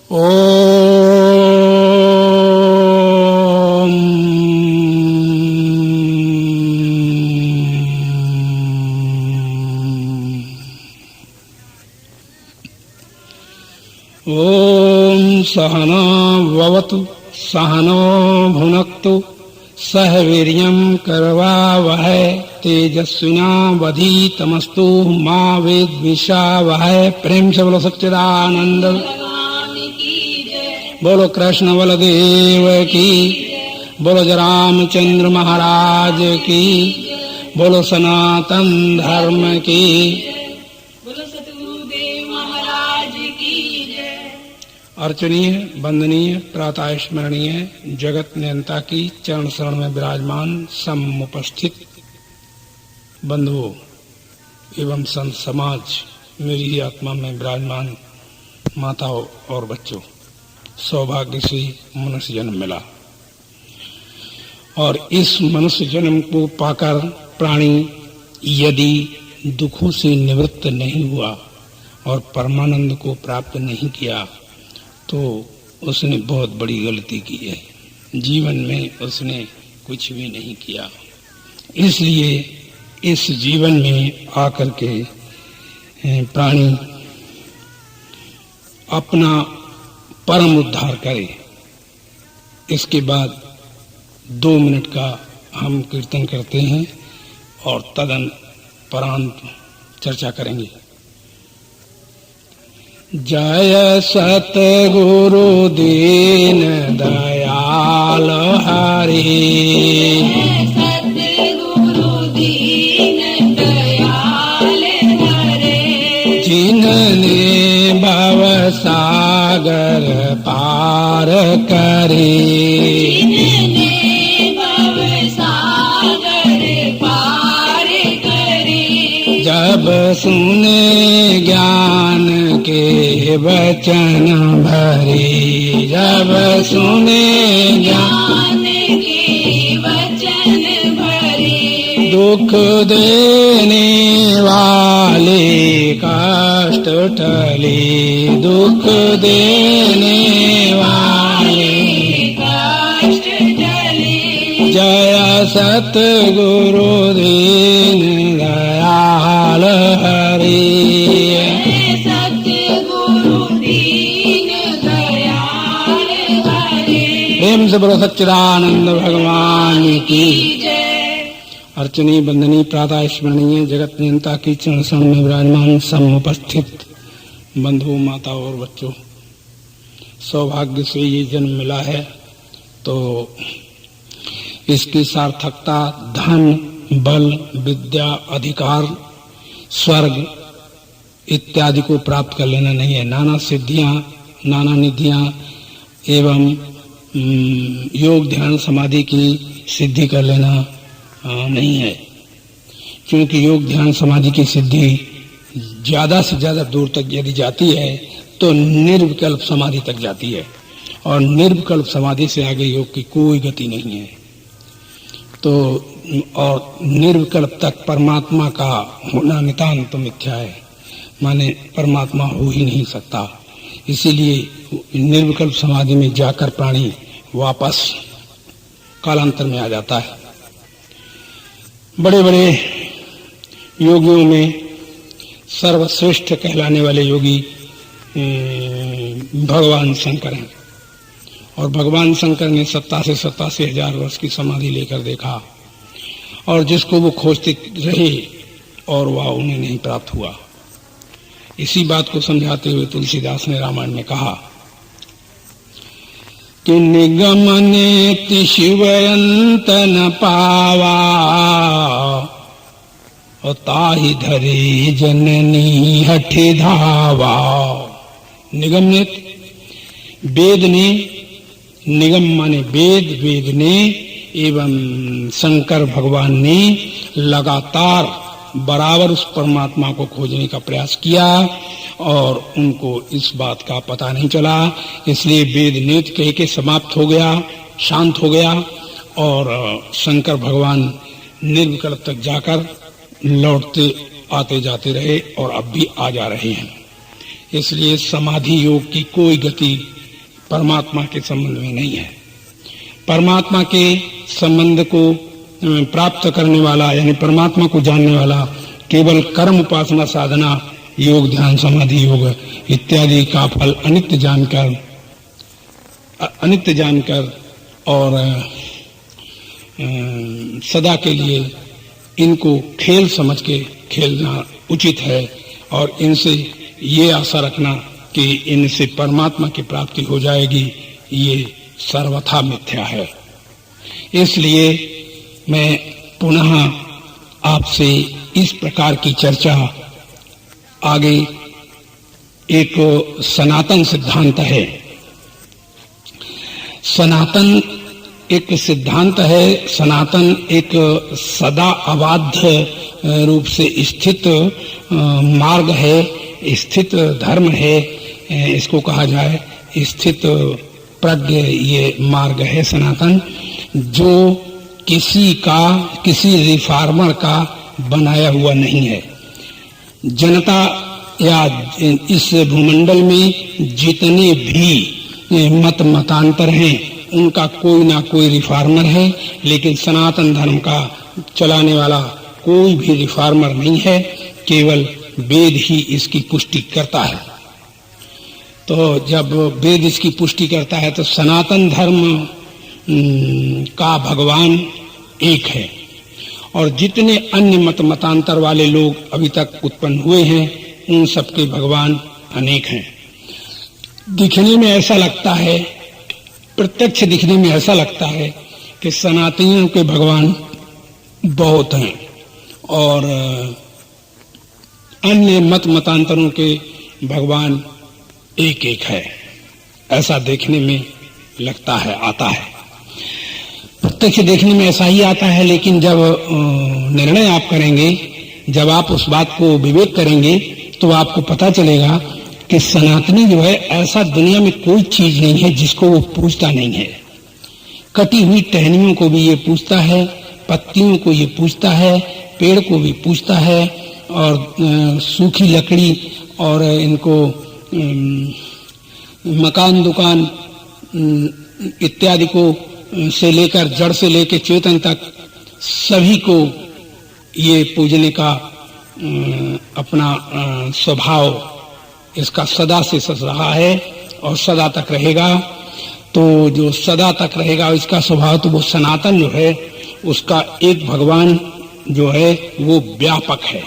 ओम सहना भवतु सहनो भुनक्तु सह वीर्यं करवावहै तेजस्विनावधीतमस्तु मा विद्विषावहै। प्रेम से बोलो सच्चिदानंद बोलो कृष्ण बलदेव की, बोलो रामचंद्र महाराज की, बोलो सनातन धर्म की, बोलो सतगुरुदेव महाराज की जय। अर्चनीय वंदनीय प्रातः स्मरणीय जगत नियंता की चरण शरण में विराजमान समुपस्थित बंधुओं एवं संत समाज, मेरी ही आत्मा में विराजमान माताओं और बच्चों, सौभाग्य से मनुष्य जन्म मिला और इस मनुष्य जन्म को पाकर प्राणी यदि दुखों से निवृत्त नहीं हुआ और परमानंद को प्राप्त नहीं किया तो उसने बहुत बड़ी गलती की है। जीवन में उसने कुछ भी नहीं किया। इसलिए इस जीवन में आकर के प्राणी अपना परम उद्धार करे। इसके बाद 2 मिनट का हम कीर्तन करते हैं और तदपरांत चर्चा करेंगे। जय सतगुरु दीन दयाल हरि, सतगुरु दीन दयाल हरे, जिनने भव सागर पार करे, जिनने भव सागर पार करे। जब सुने ज्ञान के वचन भरे, जब सुने ज्ञान के वचन भरे, दुख देने वाले कष्ट टले, दुख देने वाले कष्ट टले। जय सतगुरु दीन दयाल हरि, सतगुरु दीन दयाल हरे। प्रेम से बोलो सच्चिदानंद भगवान की जय। अर्चनी वंदनी प्रातः स्मरणीय जगत नियंता की चरण शरण में विराजमान समुपस्थित बंधुओं, माताओं और बच्चों, सौभाग्य से ये जन्म मिला है तो इसकी सार्थकता धन, बल, विद्या, अधिकार, स्वर्ग इत्यादि को प्राप्त कर लेना नहीं है। नाना सिद्धियां, नाना निधियां एवं योग ध्यान समाधि की सिद्धि कर लेना नहीं है, क्योंकि योग ध्यान समाधि की सिद्धि ज्यादा से ज्यादा दूर तक यदि जाती है तो निर्विकल्प समाधि तक जाती है और निर्विकल्प समाधि से आगे योग की कोई गति नहीं है। तो और निर्विकल्प तक परमात्मा का होना नितांत मिथ्या है, माने परमात्मा हो ही नहीं सकता। इसीलिए निर्विकल्प समाधि में जाकर प्राणी वापस कालांतर में आ जाता है। बड़े बड़े योगियों में सर्वश्रेष्ठ कहलाने वाले योगी भगवान शंकर हैं और भगवान शंकर ने 87 हजार वर्ष की समाधि लेकर देखा और जिसको वो खोजते रहे और वह उन्हें नहीं प्राप्त हुआ। इसी बात को समझाते हुए तुलसीदास ने रामायण में कहा कि निगमनेति शिवयंत न पावा और ताहि धरे जननी हठि धावा। निगमनेत वेद ने, निगम माने वेद, वेद ने एवं शंकर भगवान ने लगातार बराबर उस परमात्मा को खोजने का प्रयास किया और उनको इस बात का पता नहीं चला। इसलिए वेद नेत कह के समाप्त हो गया, शांत हो गया और शंकर भगवान निर्विकल्प तक जाकर लौटते आते जाते रहे और अब भी आ जा रहे हैं। इसलिए समाधि योग की कोई गति परमात्मा के संबंध में नहीं है। परमात्मा के संबंध को प्राप्त करने वाला यानी परमात्मा को जानने वाला केवल कर्म उपासना साधना योग ध्यान समाधि योग इत्यादि का फल अनित्य जानकर और सदा के लिए इनको खेल समझ के खेलना उचित है और इनसे ये आशा रखना कि इनसे परमात्मा की प्राप्ति हो जाएगी, ये सर्वथा मिथ्या है। इसलिए मैं पुनः आपसे इस प्रकार की चर्चा आगे एक सनातन सिद्धांत है। सनातन एक सिद्धांत है। सनातन एक सदा अबाध्य रूप से स्थित मार्ग है, स्थित धर्म है, इसको कहा जाए स्थित प्रज्ञ ये मार्ग है सनातन, जो किसी रिफॉर्मर का बनाया हुआ नहीं है। जनता या इस भूमंडल में जितने भी मतांतर हैं उनका कोई ना कोई रिफॉर्मर है, लेकिन सनातन धर्म का चलाने वाला कोई भी रिफॉर्मर नहीं है, केवल वेद ही इसकी पुष्टि करता है। तो जब वेद इसकी पुष्टि करता है तो सनातन धर्म का भगवान एक है और जितने अन्य मतांतर वाले लोग अभी तक उत्पन्न हुए हैं उन सबके भगवान अनेक हैं। दिखने में ऐसा लगता है, प्रत्यक्ष दिखने में ऐसा लगता है कि सनातनियों के भगवान बहुत हैं और अन्य मतांतरों के भगवान एक एक है, ऐसा देखने में लगता है, आता है। प्रत्यक्ष देखने में ऐसा ही आता है, लेकिन जब निर्णय आप करेंगे, जब आप उस बात को विवेक करेंगे तो आपको पता चलेगा कि सनातनी जो है ऐसा दुनिया में कोई चीज नहीं है जिसको वो पूजता नहीं है। कटी हुई टहनियों को भी ये पूजता है, पत्तियों को ये पूजता है, पेड़ को भी पूजता है और सूखी लकड़ी और इनको मकान दुकान इत्यादि को से लेकर जड़ से लेकर चेतन तक सभी को ये पूजने का अपना स्वभाव इसका सदा से रहा है और सदा तक रहेगा। तो जो सदा तक रहेगा इसका स्वभाव, तो वो सनातन जो है उसका एक भगवान जो है वो व्यापक है।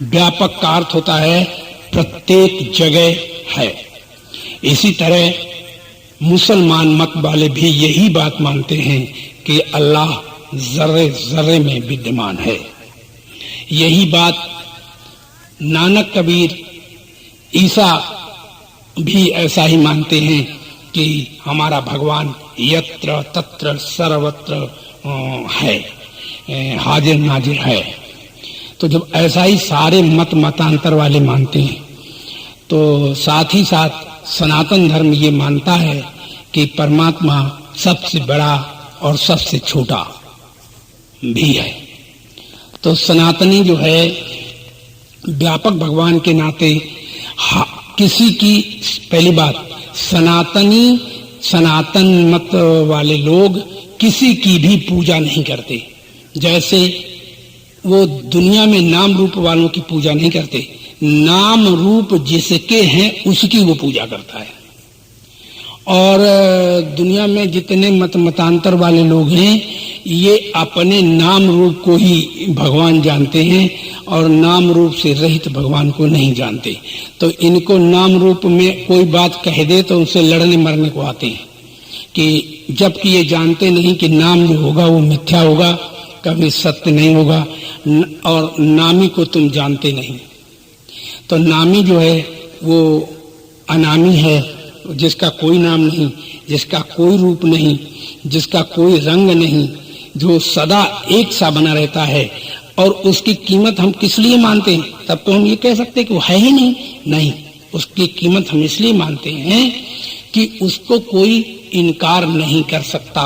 व्यापक का अर्थ होता है प्रत्येक जगह है। इसी तरह मुसलमान मत वाले भी यही बात मानते हैं कि अल्लाह जर्रे जर्रे में विद्यमान है। यही बात नानक कबीर ईसा भी ऐसा ही मानते हैं कि हमारा भगवान यत्र तत्र सर्वत्र है, हाजिर नाजिर है। तो जब ऐसा ही सारे मतांतर वाले मानते हैं तो साथ ही साथ सनातन धर्म ये मानता है कि परमात्मा सबसे बड़ा और सबसे छोटा भी है। तो सनातनी जो है व्यापक भगवान के नाते किसी की, पहली बात, सनातन मत वाले लोग किसी की भी पूजा नहीं करते। जैसे वो दुनिया में नाम रूप वालों की पूजा नहीं करते, नाम रूप जिसके हैं उसकी वो पूजा करता है। और दुनिया में जितने मतांतर वाले लोग हैं ये अपने नाम रूप को ही भगवान जानते हैं और नाम रूप से रहित भगवान को नहीं जानते। तो इनको नाम रूप में कोई बात कह दे तो उनसे लड़ने मरने को आते हैं, कि जबकि ये जानते नहीं कि नाम जो होगा वो मिथ्या होगा, कभी सत्य नहीं होगा, और नामी को तुम जानते नहीं। तो नामी जो है वो अनामी है, जिसका कोई नाम नहीं, जिसका कोई रूप नहीं, जिसका कोई रंग नहीं, जो सदा एक सा बना रहता है। और उसकी कीमत हम किस लिए मानते हैं? तब तो हम ये कह सकते हैं कि वो है ही नहीं, उसकी कीमत हम इसलिए मानते हैं कि उसको कोई इनकार नहीं कर सकता,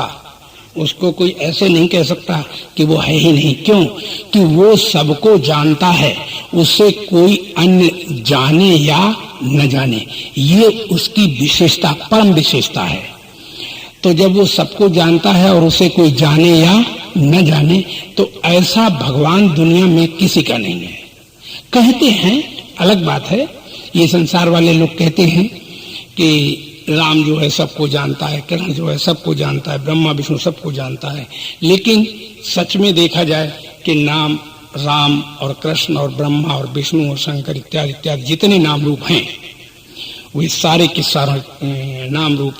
उसको कोई ऐसे नहीं कह सकता कि वो है ही नहीं। क्यों? कि वो सबको जानता है, उससे कोई अन्य जाने या न जाने, ये उसकी विशेषता, परम विशेषता है। तो जब वो सबको जानता है और उसे कोई जाने या न जाने, तो ऐसा भगवान दुनिया में किसी का नहीं है। कहते हैं, अलग बात है, ये संसार वाले लोग कहते हैं कि राम जो है सबको जानता है, कृष्ण जो है सबको जानता है, ब्रह्मा विष्णु सबको जानता है। लेकिन सच में देखा जाए कि नाम राम और कृष्ण और ब्रह्मा और विष्णु और शंकर इत्यादि इत्यादि जितने नाम रूप हैं, वे सारे के सारे नाम रूप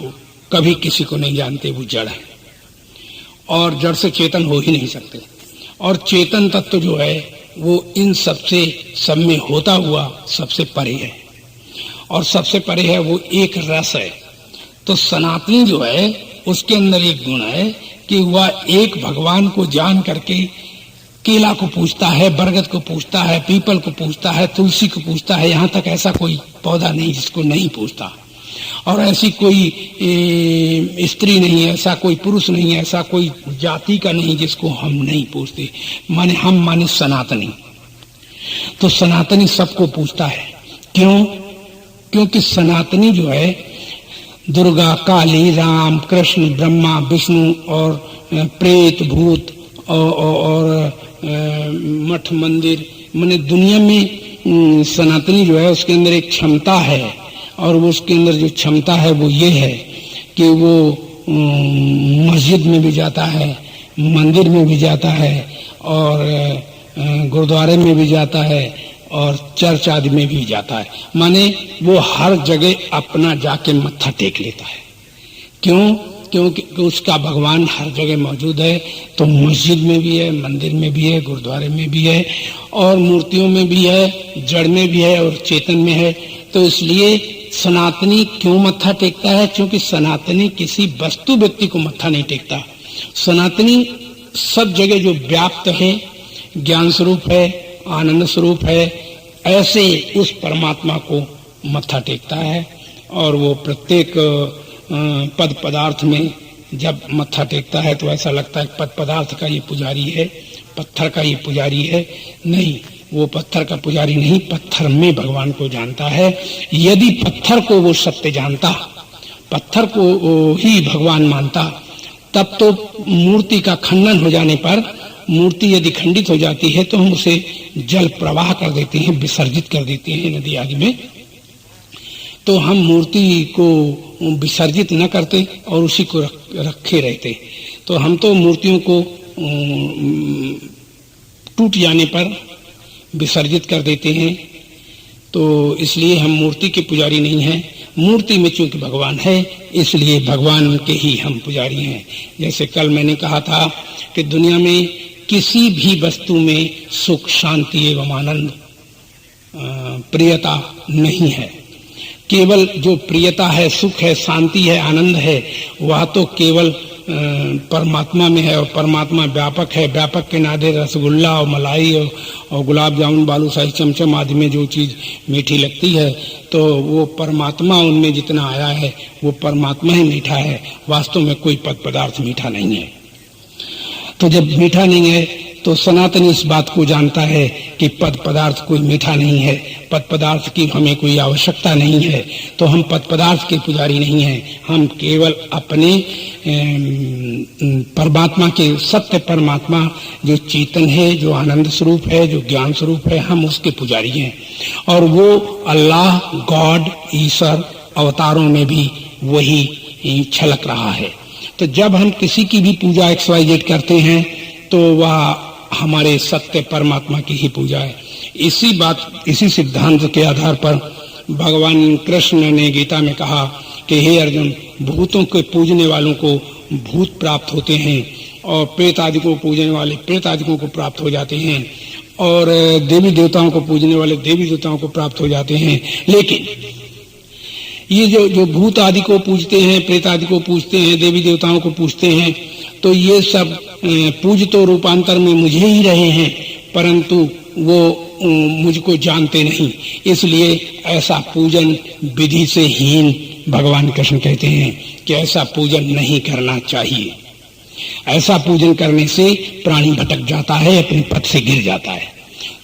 कभी किसी को नहीं जानते। वो जड़ है और जड़ से चेतन हो ही नहीं सकते। और चेतन तत्व जो है वो इन सबसे सब में होता हुआ सबसे परे है, और सबसे परे है वो एक रस है। तो सनातनी जो है उसके अंदर एक गुण है कि वह एक भगवान को जान करके केला को पूछता है, बरगद को पूछता है, पीपल को पूछता है, तुलसी को पूछता है। यहाँ तक ऐसा कोई पौधा नहीं जिसको नहीं पूछता, और ऐसी कोई स्त्री नहीं है, ऐसा कोई पुरुष नहीं है, ऐसा कोई जाति का नहीं जिसको हम नहीं पूछते। माने हम माने सनातनी। तो सनातनी सबको पूछता है। क्यों? क्योंकि सनातनी जो है दुर्गा, काली, राम, कृष्ण, ब्रह्मा, विष्णु और प्रेत, भूत और मठ मंदिर, माने दुनिया में सनातनी जो है उसके अंदर एक क्षमता है, और वो उसके अंदर जो क्षमता है वो ये है कि वो मस्जिद में भी जाता है, मंदिर में भी जाता है, और गुरुद्वारे में भी जाता है, और चर्च आदि में भी जाता है। माने वो हर जगह अपना जाके मत्था टेक लेता है। क्यों? क्योंकि उसका भगवान हर जगह मौजूद है। तो मस्जिद में भी है, मंदिर में भी है, गुरुद्वारे में भी है, और मूर्तियों में भी है, जड़ में भी है और चेतन में है। तो इसलिए सनातनी क्यों मत्था टेकता है? क्योंकि सनातनी किसी वस्तु व्यक्ति को मत्था नहीं टेकता। सनातनी सब जगह जो व्याप्त है, ज्ञान स्वरूप है, आनंद स्वरूप है, ऐसे उस परमात्मा को मत्था टेकता है। और वो प्रत्येक पद पदार्थ में जब मत्था टेकता है तो ऐसा लगता है पद पदार्थ का ये पुजारी है, पत्थर का ये पुजारी है। नहीं, वो पत्थर का पुजारी नहीं, पत्थर में भगवान को जानता है। यदि पत्थर को वो सत्य जानता, पत्थर को ही भगवान मानता, तब तो मूर्ति का खंडन हो जाने पर, मूर्ति यदि खंडित हो जाती है तो हम उसे जल प्रवाह कर देते हैं, विसर्जित कर देते हैं नदी आदि में। तो हम मूर्ति को विसर्जित न करते और उसी को रखे रहते। तो हम तो मूर्तियों को टूट जाने पर विसर्जित कर देते हैं। तो इसलिए हम मूर्ति के पुजारी नहीं हैं। मूर्ति में चूंकि भगवान है, इसलिए भगवान के ही हम पुजारी हैं। जैसे कल मैंने कहा था कि दुनिया में किसी भी वस्तु में सुख, शांति एवं आनंद, प्रियता नहीं है। केवल जो प्रियता है, सुख है, शांति है, आनंद है, वह तो केवल परमात्मा में है। और परमात्मा व्यापक है। व्यापक के नाते रसगुल्ला और मलाई और गुलाब जामुन, बालूशाही, चमचम आदि में जो चीज मीठी लगती है, तो वो परमात्मा उनमें जितना आया है वो परमात्मा ही मीठा है। वास्तव में कोई पद पदार्थ मीठा नहीं है। तो जब मीठा नहीं है तो सनातन इस बात को जानता है कि पद पदार्थ कोई मीठा नहीं है, पद पदार्थ की हमें कोई आवश्यकता नहीं है। तो हम पद पदार्थ के पुजारी नहीं हैं, हम केवल अपने परमात्मा के, सत्य परमात्मा जो चेतन है, जो आनंद स्वरूप है, जो ज्ञान स्वरूप है, हम उसके पुजारी हैं। और वो अल्लाह, गॉड, ईश्वर अवतारों में भी वही छलक रहा है। तो जब हम किसी की भी पूजा XYZ करते हैं तो वह हमारे सत्य परमात्मा की ही पूजा है। इसी सिद्धांत के आधार पर भगवान कृष्ण ने गीता में कहा कि हे अर्जुन, भूतों के पूजने वालों को भूत प्राप्त होते हैं, और प्रेत आदि को पूजने वाले प्रेत आदिकों को प्राप्त हो जाते हैं, और देवी देवताओं को पूजने वाले देवी देवताओं को प्राप्त हो जाते हैं। लेकिन ये जो भूत आदि को पूजते हैं, प्रेत आदि को पूजते हैं, देवी देवताओं को पूजते हैं, तो ये सब पूज तो रूपांतर में मुझे ही रहे हैं, परंतु वो मुझको जानते नहीं। इसलिए ऐसा पूजन विधि से हीन भगवान कृष्ण कहते हैं कि ऐसा पूजन नहीं करना चाहिए। ऐसा पूजन करने से प्राणी भटक जाता है, अपने पथ से गिर जाता है।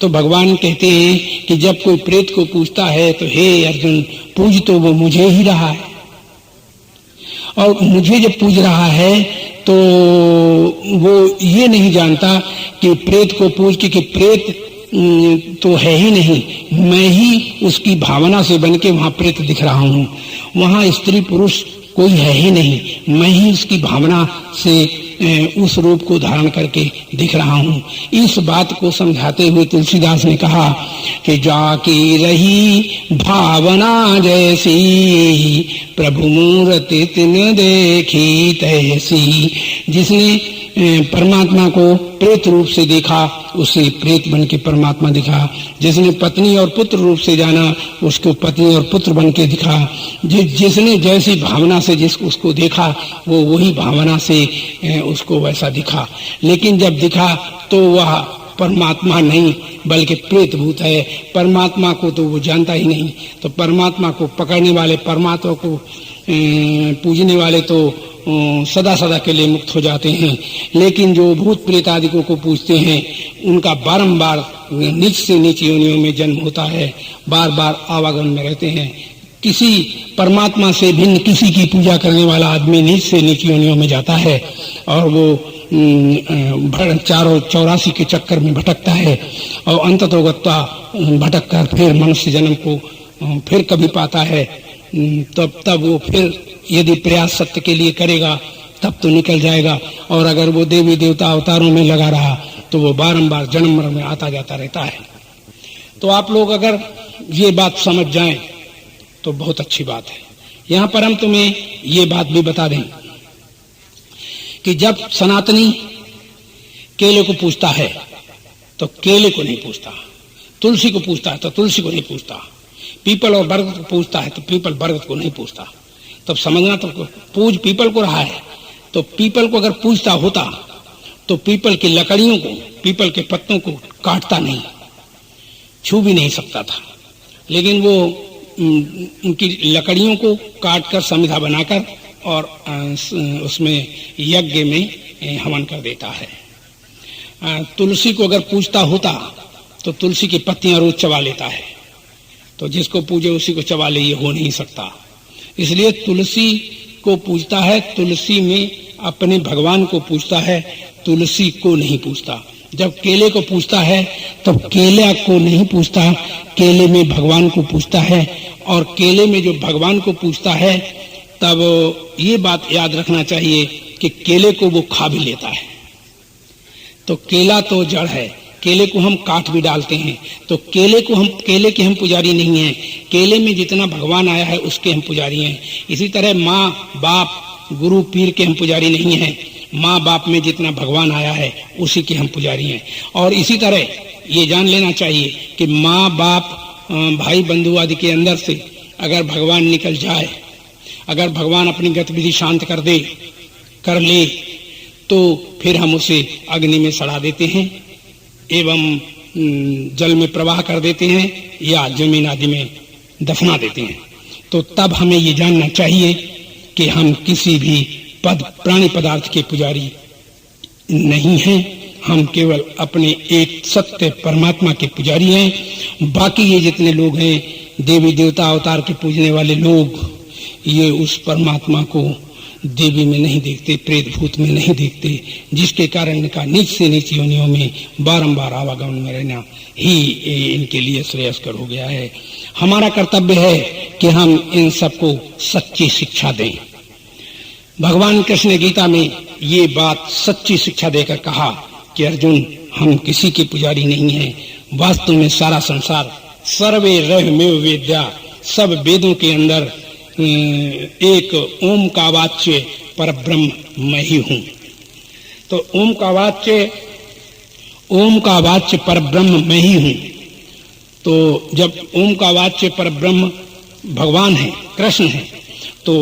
तो भगवान कहते हैं कि जब कोई प्रेत को पूजता है तो हे अर्जुन, पूज तो वो मुझे ही रहा है, और मुझे जब पूज रहा है तो वो ये नहीं जानता कि प्रेत को पूज के प्रेत तो है ही नहीं, मैं ही उसकी भावना से बन के वहां प्रेत दिख रहा हूं। वहां स्त्री पुरुष कोई है ही नहीं, मैं ही उसकी भावना से उस रूप को धारण करके दिख रहा हूं। इस बात को समझाते हुए तुलसीदास ने कहा कि जाकी रही भावना जैसी, प्रभु मूर्ति तिन देखी तैसी। जिसने परमात्मा को प्रेत रूप से देखा, उसे प्रेत बन के परमात्मा दिखा। जिसने पत्नी और पुत्र रूप से जाना, उसको पत्नी और पुत्र बन के दिखा। जिसने जैसी भावना से उसको देखा, वो वही भावना से उसको वैसा दिखा। लेकिन जब दिखा तो वह परमात्मा नहीं बल्कि प्रेत भूत है। परमात्मा को तो वो जानता ही नहीं। तो परमात्मा को पकड़ने वाले, परमात्मा को पूजने वाले तो सदा सदा के लिए मुक्त हो जाते हैं। लेकिन जो भूत प्रेत आदिकों को पूजते हैं, उनका बारंबार नीच से नीच योनियों में जन्म होता है, बार बार आवागमन में रहते हैं। किसी परमात्मा से भिन्न किसी की पूजा करने वाला आदमी नीच से नीच योनियों में जाता है और वो 84 के चक्कर में भटकता है और अंततोगत्वा भटक कर फिर मनुष्य जन्म को फिर कभी पाता है। तब वो फिर यदि प्रयास सत्य के लिए करेगा तब तो निकल जाएगा, और अगर वो देवी देवता अवतारों में लगा रहा तो वो बारंबार जन्म मरण में आता जाता रहता है। तो आप लोग अगर ये बात समझ जाएं तो बहुत अच्छी बात है। यहाँ पर हम तुम्हें ये बात भी बता दें कि जब सनातनी केले को पूछता है तो केले को नहीं पूछता, तुलसी को पूछता है तो तुलसी को नहीं पूछता, पीपल और बरगद को पूछता है तो पीपल बरगद को नहीं पूछता। तब समझना, तो पूज पीपल को रहा है तो पीपल को अगर पूजता होता तो पीपल की लकड़ियों को, पीपल के पत्तों को काटता नहीं, छू भी नहीं सकता था। लेकिन वो उनकी लकड़ियों को काटकर समिधा बनाकर और उसमें यज्ञ में हवन कर देता है। तुलसी को अगर पूजता होता तो तुलसी की पत्तियां रोज चबा लेता है, तो जिसको पूजे उसी को चबा ले, ये हो नहीं सकता। इसलिए तुलसी को पूजता है, तुलसी में अपने भगवान को पूजता है, तुलसी को नहीं पूजता। जब केले को पूजता है तब केला को नहीं पूजता, केले में भगवान को पूजता है। और केले में जो भगवान को पूजता है तब ये बात याद रखना चाहिए कि केले को वो खा भी लेता है। तो केला तो जड़ है, केले को हम काट भी डालते हैं, तो केले के हम पुजारी नहीं हैं। केले में जितना भगवान आया है उसके हम पुजारी हैं। इसी तरह माँ बाप गुरु पीर के हम पुजारी नहीं हैं। माँ बाप में जितना भगवान आया है उसी के हम पुजारी हैं। और इसी तरह ये जान लेना चाहिए कि माँ बाप भाई बंधु आदि के अंदर से अगर भगवान निकल जाए, अगर भगवान अपनी गतिविधि शांत कर ले तो फिर हम उसे अग्नि में सड़ा देते हैं एवं जल में प्रवाह कर देते हैं या जमीन आदि में दफना देते हैं। तो तब हमें ये जानना चाहिए कि हम किसी भी प्राणी पदार्थ के पुजारी नहीं हैं, हम केवल अपने एक सत्य परमात्मा के पुजारी हैं। बाकी ये जितने लोग हैं देवी देवता अवतार के पूजने वाले लोग, ये उस परमात्मा को देवी में नहीं देखते, प्रेत भूत में नहीं देखते, जिसके कारण इनका नीच से नीच योनियों में बारंबार आवागमन में रहना ही इनके लिए श्रेयस्कर हो गया है। हमारा कर्तव्य है कि हम इन सबको सच्ची शिक्षा दें। भगवान कृष्ण ने गीता में ये बात सच्ची शिक्षा देकर कहा कि अर्जुन, हम किसी के पुजारी नहीं हैं। वास्तव में सारा संसार सर्वे रहमेव वेद्या, सब वेदों के अंदर एक ओम का वाच्य परब्रह्म मैं ही हूं। तो ओम का वाच्य परब्रह्म मैं ही हूं। तो जब ओम का वाच्य परब्रह्म भगवान है, कृष्ण है, तो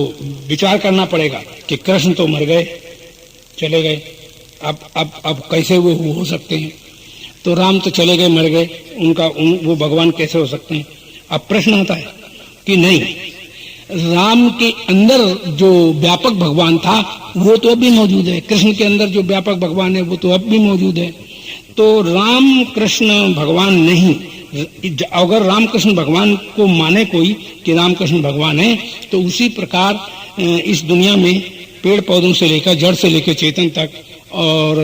विचार करना पड़ेगा कि कृष्ण तो मर गए, चले गए, अब कैसे वो हो सकते हैं? तो राम तो चले गए, मर गए, वो भगवान कैसे हो सकते हैं? अब प्रश्न आता है कि नहीं, राम के अंदर जो व्यापक भगवान था वो तो अब भी मौजूद है, कृष्ण के अंदर जो व्यापक भगवान है वो तो अब भी मौजूद है। तो राम कृष्ण भगवान नहीं, अगर रामकृष्ण भगवान को माने कोई कि रामकृष्ण भगवान है, तो उसी प्रकार इस दुनिया में पेड़ पौधों से लेकर, जड़ से लेकर चेतन तक, और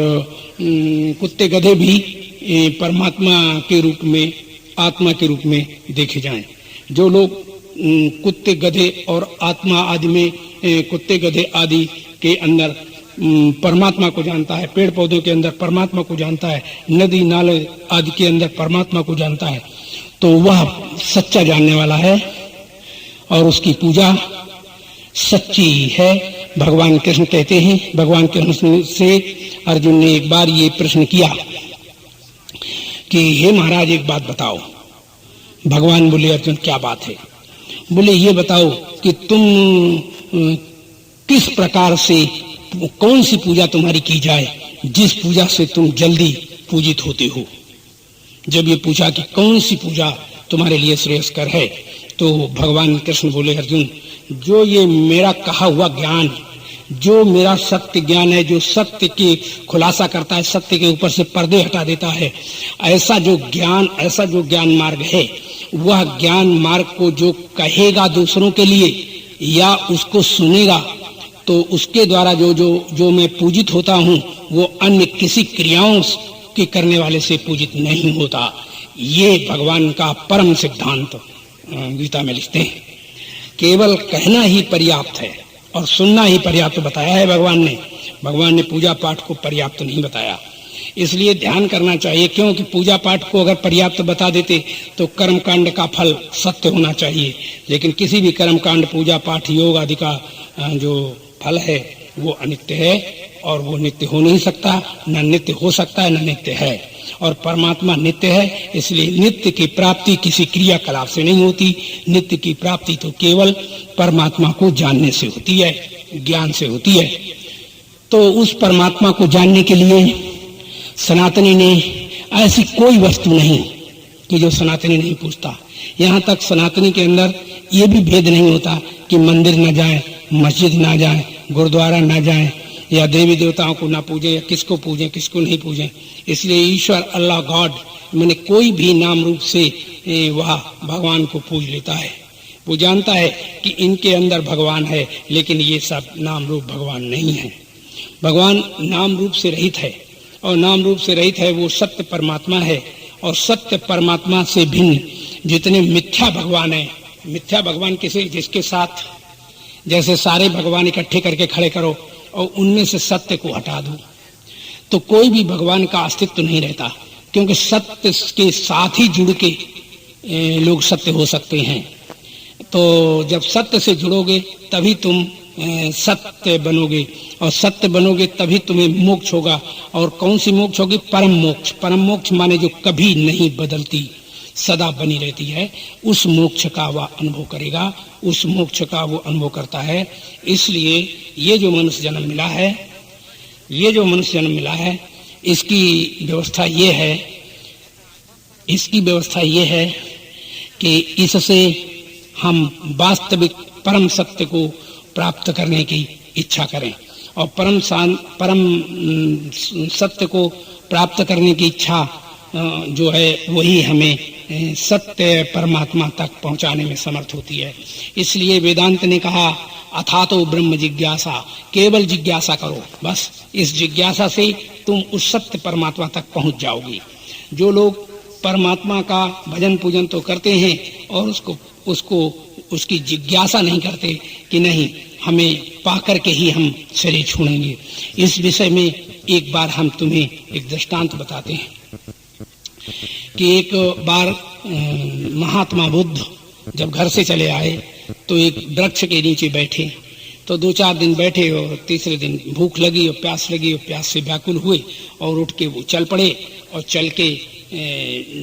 कुत्ते गधे भी परमात्मा के रूप में, आत्मा के रूप में देखे जाएं। जो लोग कुत्ते गधे और आत्मा आदि में, कुत्ते गधे आदि के अंदर परमात्मा को जानता है, पेड़ पौधों के अंदर परमात्मा को जानता है, नदी नाले आदि के अंदर परमात्मा को जानता है, तो वह सच्चा जानने वाला है और उसकी पूजा सच्ची है। भगवान कृष्ण कहते हैं, भगवान कृष्ण से अर्जुन ने एक बार ये प्रश्न किया कि हे महाराज एक बात बताओ। भगवान बोले, अर्जुन क्या बात है? बोले ये बताओ कि तुम किस प्रकार से, कौन सी पूजा तुम्हारी की जाए जिस पूजा से तुम जल्दी पूजित होते हो। जब ये पूछा कि कौन सी पूजा तुम्हारे लिए श्रेयस्कर है, तो भगवान कृष्ण बोले, अर्जुन जो ये मेरा कहा हुआ ज्ञान, जो मेरा सत्य ज्ञान है, जो सत्य की खुलासा करता है, सत्य के ऊपर से पर्दे हटा देता है, ऐसा जो ज्ञान मार्ग है, वह ज्ञान मार्ग को जो कहेगा दूसरों के लिए या उसको सुनेगा, तो उसके द्वारा जो मैं पूजित होता हूँ, वो अन्य किसी क्रियाओं के करने वाले से पूजित नहीं होता। ये भगवान का परम सिद्धांत गीता में लिखते हैं। केवल कहना ही पर्याप्त है और सुनना ही पर्याप्त बताया है भगवान ने पूजा पाठ को पर्याप्त नहीं बताया। इसलिए ध्यान करना चाहिए, क्योंकि पूजा पाठ को अगर पर्याप्त बता देते तो कर्म कांड का फल सत्य होना चाहिए, लेकिन किसी भी कर्म कांड, पूजा पाठ, योग आदि का जो फल है वो अनित्य है और वो नित्य हो नहीं सकता, न नित्य हो सकता है न नित्य है। और परमात्मा नित्य है, इसलिए नित्य की प्राप्ति किसी क्रियाकलाप से नहीं होती। नित्य की प्राप्ति तो केवल परमात्मा को जानने से होती है, ज्ञान से होती है। तो उस परमात्मा को जानने के लिए सनातनी ने, ऐसी कोई वस्तु नहीं कि जो सनातनी नहीं पूछता। यहाँ तक सनातनी के अंदर ये भी भेद नहीं होता कि मंदिर न जाए, मस्जिद ना जाए, गुरुद्वारा ना जाए, या देवी देवताओं को ना पूजे, या किसको पूजें किसको नहीं पूजें। इसलिए ईश्वर, अल्लाह, गॉड, मैंने कोई भी नाम रूप से वह भगवान को पूज लेता है। वो जानता है कि इनके अंदर भगवान है, लेकिन ये सब नाम रूप भगवान नहीं है। भगवान नाम रूप से रहित है, और नाम रूप से रहित है वो सत्य परमात्मा है। और सत्य परमात्मा से भिन्न जितने मिथ्या भगवान है, मिथ्या भगवान किसे, जिसके साथ जैसे सारे भगवान इकट्ठे करके खड़े करो और उनमें से सत्य को हटा दो, तो कोई भी भगवान का अस्तित्व नहीं रहता। क्योंकि सत्य के साथ ही जुड़ के लोग सत्य हो सकते हैं। तो जब सत्य से जुड़ोगे तभी तुम सत्य बनोगे, और सत्य बनोगे तभी तुम्हें मोक्ष होगा। और कौन सी मोक्ष होगी? परम मोक्ष। परम मोक्ष माने जो कभी नहीं बदलती, सदा बनी रहती है। उस मोक्ष का वह अनुभव करेगा, उस मोक्ष का वो अनुभव करता है। इसलिए ये जो मनुष्य जन्म मिला है, इसकी व्यवस्था ये है कि इससे हम वास्तविक परम सत्य को प्राप्त करने की इच्छा करें, और परम सत्य को प्राप्त करने की इच्छा जो है वही हमें सत्य परमात्मा तक पहुंचाने में समर्थ होती है। इसलिए वेदांत ने कहा, अथातो ब्रह्म जिज्ञासा, केवल जिज्ञासा करो, बस इस जिज्ञासा से तुम उस सत्य परमात्मा तक पहुंच जाओगी। जो लोग परमात्मा का भजन पूजन तो करते हैं और उसकी जिज्ञासा नहीं करते कि नहीं हमें पाकर के ही हम शरीर छोड़ेंगे। इस विषय में एक बार हम तुम्हें एक दृष्टांत बताते हैं कि एक बार महात्मा बुद्ध जब घर से चले आए तो एक वृक्ष के नीचे बैठे। तो 2-4 दिन बैठे और तीसरे दिन भूख लगी और प्यास लगी, और प्यास से व्याकुल हुए और उठ के वो चल पड़े। और चल के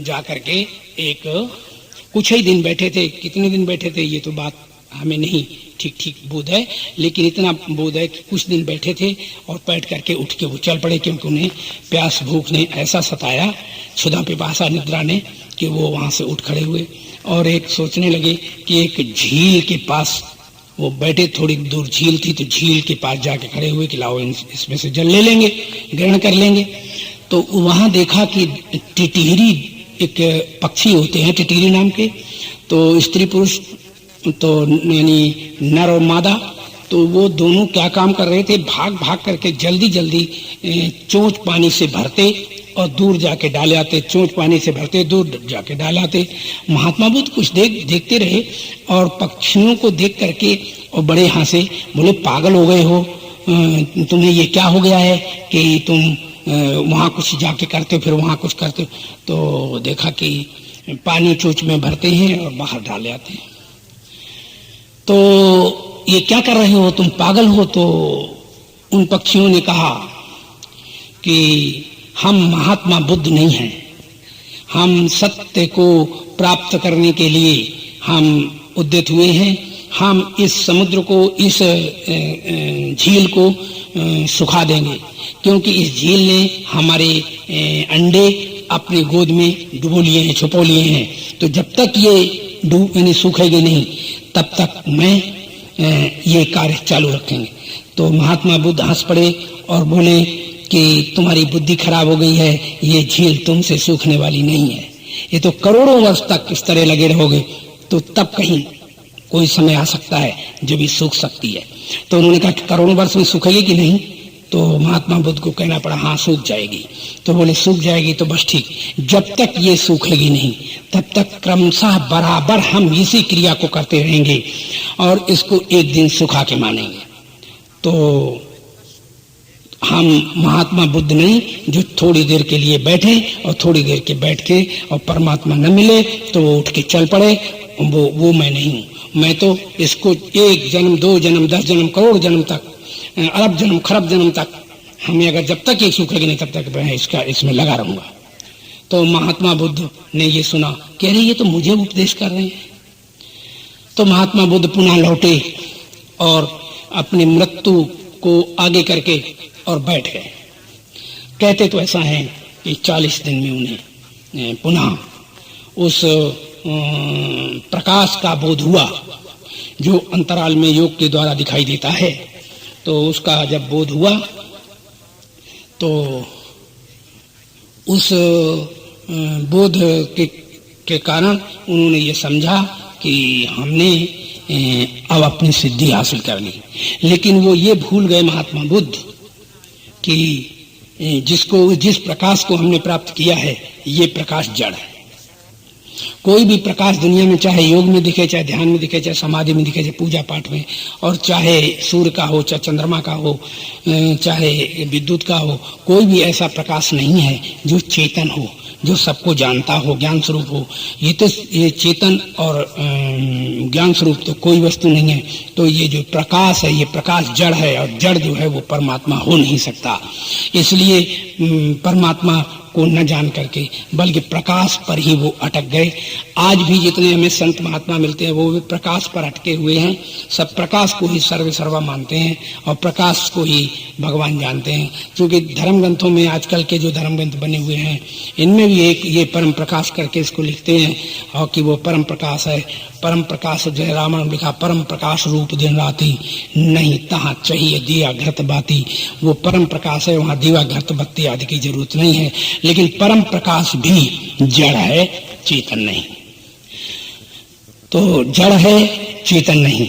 जा करके कुछ ही दिन बैठे थे, कितने दिन बैठे थे ये तो बात हमें नहीं ठीक बोध है, लेकिन इतना बोध है कि कुछ दिन बैठे थे और बैठ करके उठ के वो चल पड़े, क्योंकि उन्हें प्यास भूख ने ऐसा सताया, क्षुधा पिपासा निद्रा ने, कि वो वहां से उठ खड़े हुए और एक सोचने लगे कि एक झील के पास वो बैठे। थोड़ी दूर झील थी, तो झील के पास जाके खड़े हुए कि लाओ इसमें से जल ले लेंगे, ग्रहण कर लेंगे। तो वहां देखा कि टिटिहरी एक पक्षी होते हैं टिटिहरी नाम के, तो स्त्री पुरुष तो यानी नर और मादा, तो वो दोनों क्या काम कर रहे थे, भाग भाग करके जल्दी जल्दी चोंच पानी से भरते और दूर जाके डाले आते, चोंच पानी से भरते दूर जाके डाले आते। महात्मा बुद्ध कुछ देखते रहे और पक्षियों को देख करके और बड़े हंसे, बोले पागल हो गए हो, तुम्हें ये क्या हो गया है कि तुम वहां कुछ जाके करते हो फिर वहां कुछ करते हो। तो देखा कि पानी चोंच में भरते हैं और बाहर डाले आते हैं। तो ये क्या कर रहे हो, तुम पागल हो। तो उन पक्षियों ने कहा कि हम महात्मा बुद्ध नहीं हैं, हम सत्य को प्राप्त करने के लिए हम उद्यत हुए हैं। हम इस समुद्र को, इस झील को सुखा देंगे, क्योंकि इस झील ने हमारे अंडे अपनी गोद में डुबो लिए हैं, छुपो लिए हैं। तो जब तक ये सूखेगी नहीं तब तक मैं ये कार्य चालू रखेंगे। तो महात्मा बुद्ध हंस पड़े और बोले कि तुम्हारी बुद्धि खराब हो गई है, ये झील तुमसे सूखने वाली नहीं है, ये तो करोड़ों वर्ष तक इस तरह लगे रहोगे, तो तब कहीं कोई समय आ सकता है जब ये सूख सकती है। तो उन्होंने कहा कि करोड़ों वर्ष में सूखेगी कि नहीं। तो महात्मा बुद्ध को कहना पड़ा हाँ सूख जाएगी। तो बोले सूख जाएगी तो बस ठीक, जब तक ये सूखेगी नहीं तब तक क्रमशः बराबर हम इसी क्रिया को करते रहेंगे और इसको एक दिन सुखा के मानेंगे। तो हम महात्मा बुद्ध नहीं जो थोड़ी देर के लिए बैठे और थोड़ी देर के बैठ के और परमात्मा न मिले तो वो उठ के चल पड़े, वो मैं नहीं हूं। मैं तो इसको 1 जन्म 2 जन्म 10 जन्म करोड़ जन्म तक, अरब जन्म खरब जन्म तक, हमें अगर जब तक ये सूखेगी नहीं तब तक मैं इसमें लगा रहूंगा। तो महात्मा बुद्ध ने ये सुना, कह रहे ये तो मुझे उपदेश कर रहे हैं। तो महात्मा बुद्ध पुनः लौटे और अपनी मृत्यु को आगे करके और बैठ गए। कहते तो ऐसा है कि 40 दिन में उन्हें पुनः उस प्रकाश का बोध हुआ जो अंतराल में योग के द्वारा दिखाई देता है। तो उसका जब बोध हुआ तो उस बोध के कारण उन्होंने ये समझा कि हमने अब अपनी सिद्धि हासिल कर ली। लेकिन वो ये भूल गए महात्मा बुद्ध कि जिस प्रकाश को हमने प्राप्त किया है ये प्रकाश जड़ है। कोई भी प्रकाश दुनिया में चाहे योग में दिखे, चाहे ध्यान में दिखे, चाहे समाधि में दिखे, चाहे पूजा पाठ में, और चाहे सूर्य का हो, चाहे चंद्रमा का हो, चाहे विद्युत का हो, कोई भी ऐसा प्रकाश नहीं है जो चेतन हो, जो सबको जानता हो, ज्ञान स्वरूप हो। ये चेतन और ज्ञान स्वरूप तो कोई वस्तु नहीं है। तो ये जो प्रकाश है ये प्रकाश जड़ है और जड़ जो है वो परमात्मा हो नहीं सकता। इसलिए परमात्मा को न जान करके बल्कि प्रकाश पर ही वो अटक गए। आज भी जितने हमें संत महात्मा मिलते हैं वो भी प्रकाश पर अटके हुए हैं। सब प्रकाश को ही सर्वे सर्वा मानते हैं और प्रकाश को ही भगवान जानते हैं। क्योंकि धर्म ग्रंथों में आजकल के जो धर्म ग्रंथ बने हुए हैं इनमें भी एक ये परम प्रकाश करके इसको लिखते हैं और कि वो परम प्रकाश है। परम प्रकाश जय रावण लिखा, परम प्रकाश रूप दिन राती, नहीं तहाँ चाहिए दिया घृत बाती। वो परम प्रकाश है, वहां दीवा घृत बत्ती आदि की जरूरत नहीं है। लेकिन परम प्रकाश भी जड़ है, चेतन नहीं। तो जड़ है, चेतन नहीं।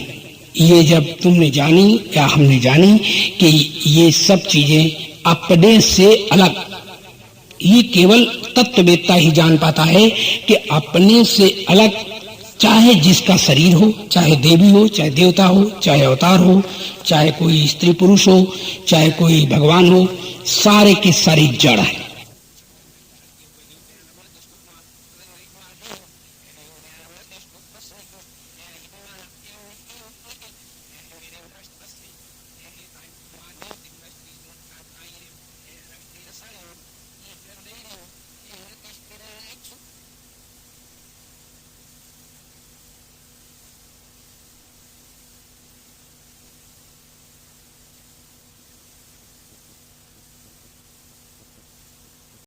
ये जब तुमने जानी या हमने जानी कि ये सब चीजें अपने से अलग, ये केवल तत्ववेत्ता ही जान पाता है कि अपने से अलग, चाहे जिसका शरीर हो, चाहे देवी हो, चाहे देवता हो, चाहे अवतार हो, चाहे कोई स्त्री पुरुष हो, चाहे कोई भगवान हो, सारे के सारी जड़ है।